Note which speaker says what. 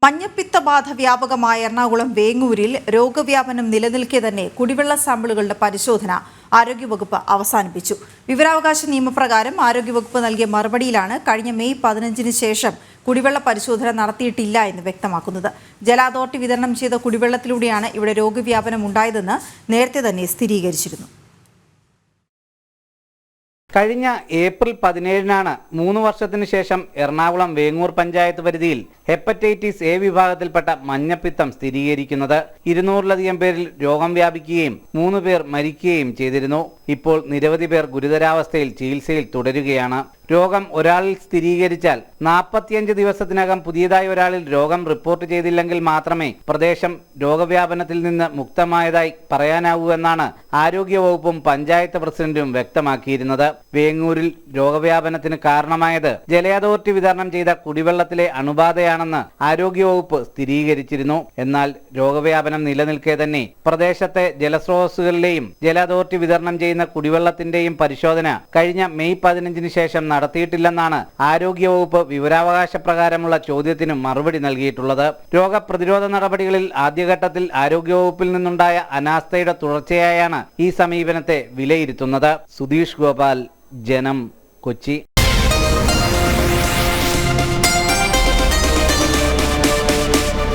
Speaker 1: മഞ്ഞപ്പിത്ത ബാധ വ്യാപകമായ എറണാകുളം വേങ്ങൂരിൽ രോഗവ്യാപനം നിലനിൽക്കെ തന്നെ കുടിവെള്ള സാമ്പിളുകളുടെ പരിശോധന ആരോഗ്യവകുപ്പ് അവസാനിപ്പിച്ചു. വിവരാവകാശ നിയമപ്രകാരം ആരോഗ്യവകുപ്പ് നൽകിയ മറുപടിയിലാണ് കഴിഞ്ഞ മെയ് 15-ന് ശേഷം കുടിവെള്ള പരിശോധന നടത്തിയിട്ടില്ല എന്ന് വ്യക്തമാക്കുന്നത്. ജല അതോറിറ്റി വിതരണം ചെയ്ത കുടിവെള്ളത്തിലൂടെയാണ് ഇവിടെ രോഗവ്യാപനം ഉണ്ടായതെന്ന് നേരത്തെ തന്നെ സ്ഥിരീകരിച്ചിരുന്നു.
Speaker 2: കഴിഞ്ഞ ഏപ്രിൽ 17-നാണ് 3 വർഷത്തിനു ശേഷം എറണാകുളം വേങ്ങൂർ പഞ്ചായത്ത് പരിധിയിൽ ഹെപ്പറ്റൈറ്റിസ് എ വിഭാഗത്തിൽപ്പെട്ട മഞ്ഞപ്പിത്തം സ്ഥിരീകരിക്കുന്നത്. 200-ലധികം പേരിൽ രോഗം വ്യാപിക്കുകയും 3 പേർ മരിക്കുകയും ചെയ്തിരുന്നു. ഇപ്പോൾ നിരവധി പേർ ഗുരുതരാവസ്ഥയിൽ ചികിത്സയിൽ തുടരുകയാണ്. രോഗം ഒരാളിൽ സ്ഥിരീകരിച്ചാൽ 45 ദിവസത്തിനകം പുതിയതായി ഒരാളിൽ രോഗം റിപ്പോർട്ട് ചെയ്തില്ലെങ്കിൽ മാത്രമേ പ്രദേശം രോഗവ്യാപനത്തിൽ നിന്ന് മുക്തമായതായി പറയാനാവൂ എന്നാണ് ആരോഗ്യവകുപ്പും പഞ്ചായത്ത് പ്രസിഡന്റും വ്യക്തമാക്കിയിരുന്നത്. വേങ്ങൂരിൽ രോഗവ്യാപനത്തിന് കാരണമായത് ജല അതോറിറ്റി വിതരണം ചെയ്ത കുടിവെള്ളത്തിലെ അണുബാധയാണെന്ന് ആരോഗ്യവകുപ്പ് സ്ഥിരീകരിച്ചിരുന്നു. എന്നാൽ രോഗവ്യാപനം നിലനിൽക്കെ തന്നെ പ്രദേശത്തെ ജലസ്രോതസ്സുകളിലെയും ജല അതോറിറ്റി വിതരണം ചെയ്യുന്ന കുടിവെള്ളത്തിന്റെയും പരിശോധന കഴിഞ്ഞ മെയ് 15-ന് ശേഷം നടത്തിയിട്ടില്ലെന്നാണ് ആരോഗ്യവകുപ്പ് വിവരാവകാശ പ്രകാരമുള്ള ചോദ്യത്തിന് മറുപടി നൽകിയിട്ടുള്ളത്. രോഗപ്രതിരോധ നടപടികളിൽ ആദ്യഘട്ടത്തിൽ ആരോഗ്യവകുപ്പിൽ നിന്നുണ്ടായ അനാസ്ഥയുടെ തുടർച്ചയായാണ് ഈ സമീപനത്തെ വിലയിരുത്തുന്നത്. സുധീഷ് ഗോപാൽ, ജനം, കൊച്ചി.